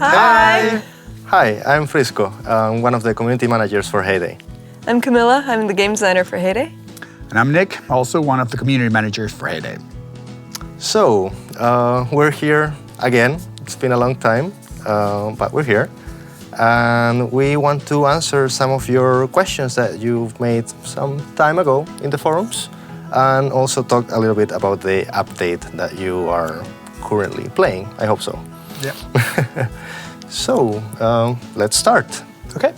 Hi. Hi, I'm Frisco, one of the community managers for Heyday. I'm Camilla. I'm the game designer for Heyday. And I'm Nick, also one of the community managers for Heyday. So, we're here again. It's been a long time, but we're here. And we want to answer some of your questions that you've made some time ago in the forums, and also talk a little bit about the update that you are currently playing. I hope so. Yeah. So, let's start. Okay.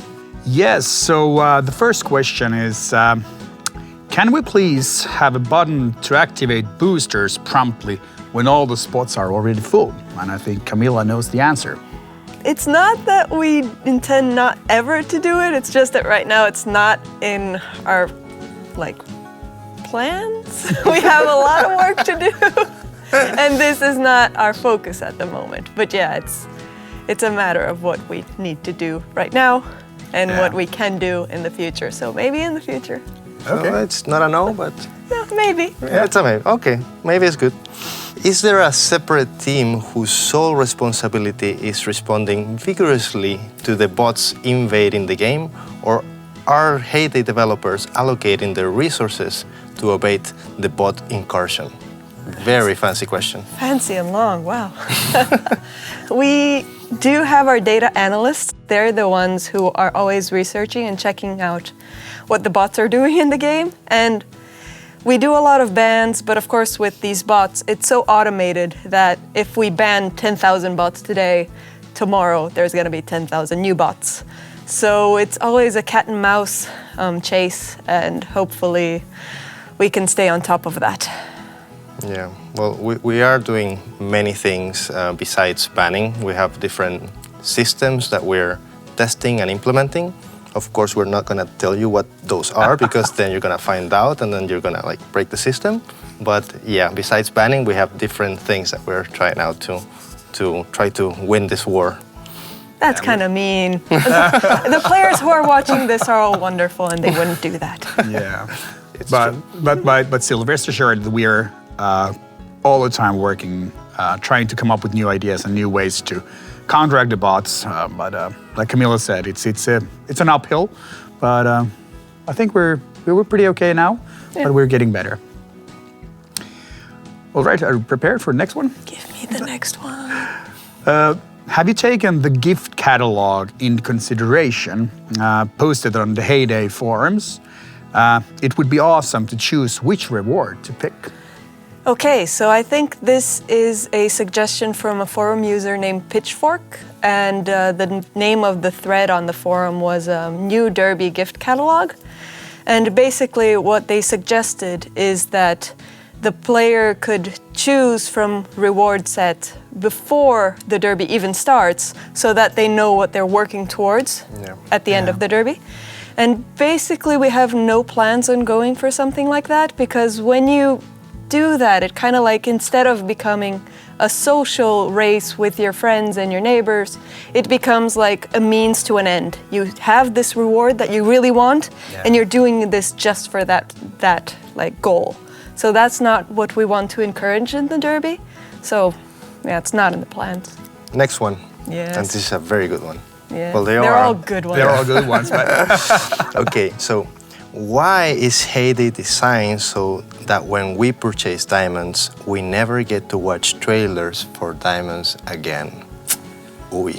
Yes, so the first question is, can we please have a button to activate boosters promptly when all the spots are already full? And I think Camilla knows the answer. It's not that we intend not ever to do it. It's just that right now it's not in our, plans. We have a lot of work to do. And this is not our focus at the moment. But yeah, it's a matter of what we need to do right now and what we can do in the future. So maybe in the future. Okay. So it's not a no, but... Yeah, maybe. Yeah, it's a maybe. Okay, maybe it's good. Is there a separate team whose sole responsibility is responding vigorously to the bots invading the game, or are Heyday developers allocating their resources to abate the bot incursion? Very fancy question. Fancy and long, wow. We do have our data analysts. They're the ones who are always researching and checking out what the bots are doing in the game. And we do a lot of bans, but of course with these bots, it's so automated that if we ban 10,000 bots today, tomorrow there's gonna be 10,000 new bots. So it's always a cat and mouse chase, and hopefully we can stay on top of that. Yeah, well, we are doing many things besides banning. We have different systems that we're testing and implementing. Of course, we're not gonna tell you what those are because then you're gonna find out and then you're gonna break the system. But yeah, besides banning, we have different things that we're trying out to try to win this war. That's kind of mean. The players who are watching this are all wonderful and they wouldn't do that. Yeah, but still, rest assured that we are all the time working, trying to come up with new ideas and new ways to counteract the bots. But like Camilla said, it's an uphill. But I think we're pretty okay now, but we're getting better. All right, are you prepared for the next one? Give me the next one. Have you taken the gift catalog into consideration, posted on the Heyday forums? It would be awesome to choose which reward to pick. Okay, so I think this is a suggestion from a forum user named Pitchfork, and the name of the thread on the forum was New Derby Gift Catalog. And basically what they suggested is that the player could choose from reward set before the derby even starts, so that they know what they're working towards at the end of the derby. And basically we have no plans on going for something like that, because when you do that, it kind of instead of becoming a social race with your friends and your neighbors, it becomes like a means to an end. You have this reward that you really want, and you're doing this just for that goal. So that's not what we want to encourage in the derby. So yeah, it's not in the plans. Next one. Yes. And this is a very good one. Yeah. Well, they're all good ones. They're all good ones. But Okay, so why is Heyday designed so that when we purchase diamonds, we never get to watch trailers for diamonds again? Ooh.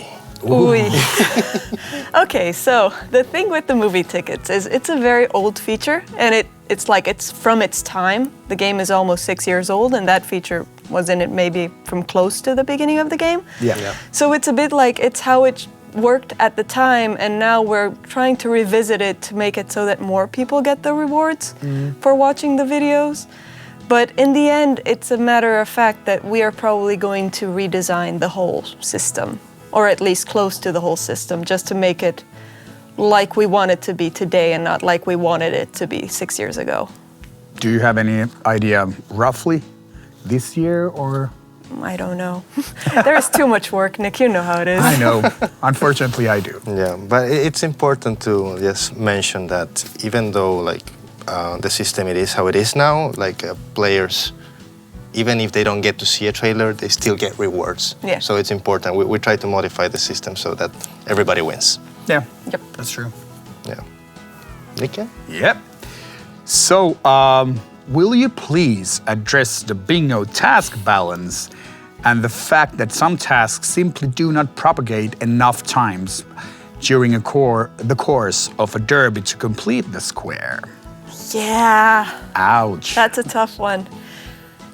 Okay, so the thing with the movie tickets is it's a very old feature, and it's from its time. The game is almost 6 years old, and that feature was in it maybe from close to the beginning of the game. Yeah. So it's a bit like it's how it worked at the time, and now we're trying to revisit it to make it so that more people get the rewards for watching the videos. But in the end, it's a matter of fact that we are probably going to redesign the whole system, or at least close to the whole system, just to make it like we want it to be today and not like we wanted it to be 6 years ago. do you have any idea roughly this year or? I don't know. There's too much work, Nick. You know how it is. I know. Unfortunately, I do. Yeah, but it's important to just mention that even though the system it is how it is now, players even if they don't get to see a trailer, they still get rewards. Yeah. So it's important. We try to modify the system so that everybody wins. Yeah, Yep. that's true. Yeah. Nikke? Yep. So, will you please address the bingo task balance and the fact that some tasks simply do not propagate enough times during the course of a derby to complete the square? Yeah. Ouch. That's a tough one.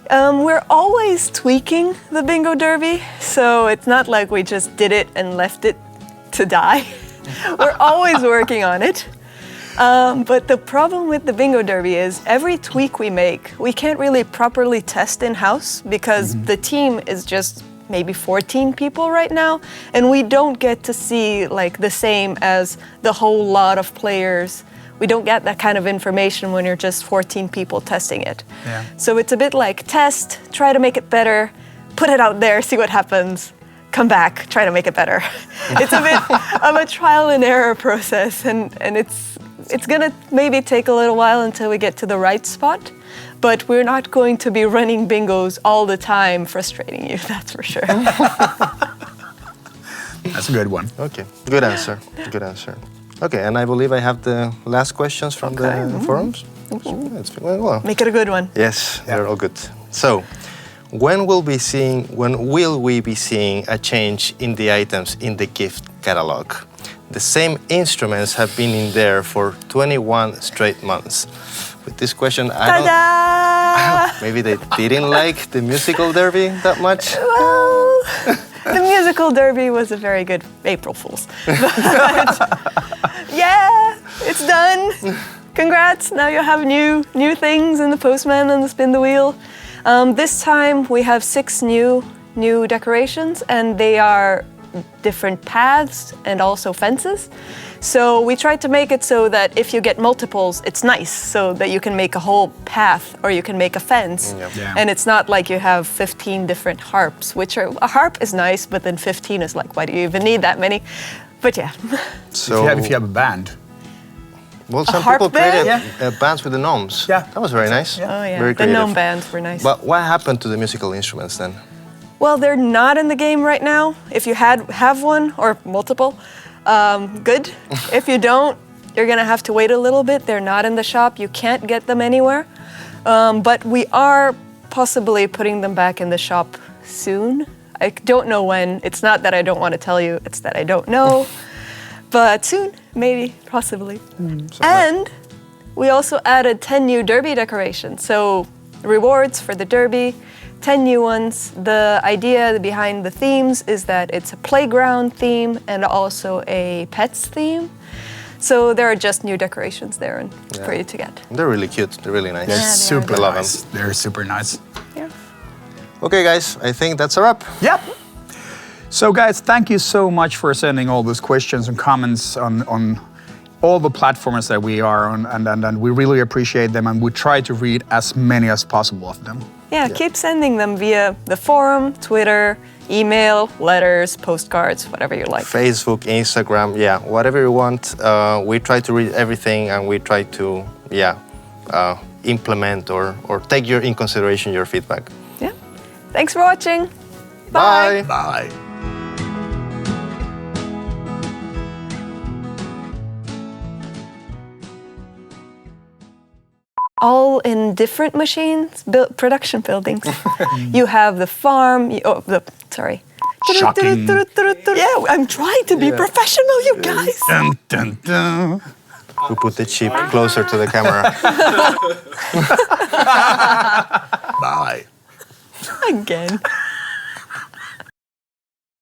We're always tweaking the bingo derby, so it's not like we just did it and left it to die. We're always working on it. But the problem with the bingo derby is every tweak we make, we can't really properly test in-house because the team is just maybe 14 people right now, and we don't get to see like the same as the whole lot of players. We don't get that kind of information when you're just 14 people testing it. Yeah. So it's a bit like test, try to make it better, put it out there, see what happens, come back, try to make it better. It's a bit of a trial and error process, and it's gonna maybe take a little while until we get to the right spot, but we're not going to be running bingos all the time, frustrating you, that's for sure. That's a good one. Okay, good answer. Good answer. Okay, and I believe I have the last questions from the forums. Yeah, it's been going well. Make it a good one. Yes, they're all good. So, when will we be seeing a change in the items in the gift catalog? The same instruments have been in there for 21 straight months. With this question, Ta-da! maybe they didn't like the musical derby that much. Well, the musical derby was a very good April Fool's. But yeah, it's done. Congrats, now you have new things in the postman and the spin the wheel. This time we have 6 new decorations, and they are different paths and also fences. So we tried to make it so that if you get multiples, it's nice, so that you can make a whole path or you can make a fence. Yeah. And it's not like you have 15 different harps, a harp is nice, but then 15 is like, why do you even need that many? But yeah. So if you have a band. Well, some harp people created band? bands with the gnomes. Yeah. That was very nice. Oh yeah, Very the creative. gnome bands were nice. But what happened to the musical instruments then? Well, they're not in the game right now. If you have one or multiple, good. If you don't, you're gonna have to wait a little bit. They're not in the shop. You can't get them anywhere. But we are possibly putting them back in the shop soon. I don't know when. It's not that I don't want to tell you, it's that I don't know. But soon, maybe, possibly. And we also added 10 new derby decorations. So rewards for the derby, 10 new ones. The idea behind the themes is that it's a playground theme and also a pets theme. So there are just new decorations there for you to get. They're really cute. They're really nice. They're they are super good. I love nice. They're super nice. Yeah. Okay, guys, I think that's a wrap. Yep. So guys, thank you so much for sending all those questions and comments on all the platforms that we are on, and we really appreciate them, and we try to read as many as possible of them. Yeah, keep sending them via the forum, Twitter, email, letters, postcards, whatever you like. Facebook, Instagram, yeah, whatever you want. We try to read everything, and we try to, implement or take in consideration your feedback. Yeah. Thanks for watching. Bye. Bye. All in different machines, production buildings. You have the farm, Shocking. Yeah, I'm trying to be professional, you guys. Dun, dun, dun. We put the chip closer to the camera. Bye. Again.